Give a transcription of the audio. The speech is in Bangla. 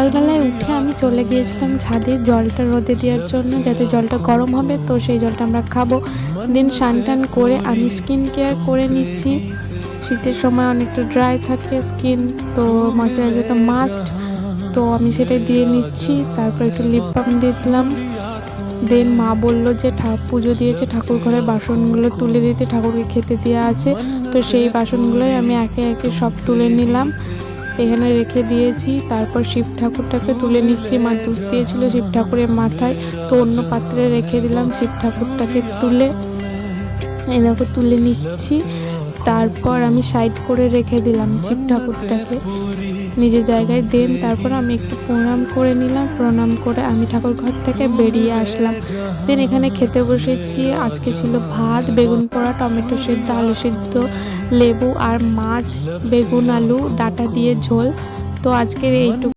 সকালবেলায় উঠে আমি চলে গিয়েছিলাম ছাদে জলটা রোদে দেওয়ার জন্য, যাতে জলটা গরম হবে, তো সেই জলটা আমরা খাবো। দেন স্নান টান করে আমি স্কিন কেয়ার করে নিচ্ছি। শীতের সময় অনেকটা ড্রাই থাকে স্কিন, তো ময়শ্চারাইজার তো মাস্ট, তো আমি সেটাই দিয়ে নিচ্ছি। তারপর একটু লিপ বাম দিয়ে দিলাম। দেন মা বলল যে পুজো দিয়েছে, ঠাকুর ঘরের বাসনগুলো তুলে দিতে, ঠাকুরকে খেতে দেওয়া আছে, তো সেই বাসনগুলোই আমি একে একে সব তুলে নিলাম, এখানে রেখে দিয়েছি। তারপর শিব ঠাকুরটাকে তুলে নিচ্ছি। মা দুধ দিয়েছিল শিব ঠাকুরের মাথায়, তো অন্য পাত্রে রেখে দিলাম শিব ঠাকুরটাকে তুলে, এরকম তুলে নিচ্ছি। তারপর আমি সাইড করে রেখে দিলাম শিব ঠাকুরটাকে নিজের জায়গায়। দেন তারপর আমি একটু প্রণাম করে নিলাম, প্রণাম করে আমি ঠাকুর ঘর থেকে বেরিয়ে আসলাম। দেন এখানে খেতে বসেছি। আজকে ছিল ভাত, বেগুন পোড়া, টমেটো সেদ্ধ, আলু সেদ্ধ, লেবু আর মাছ, বেগুন আলু ডাঁটা দিয়ে ঝোল। তো আজকের এইটুকু।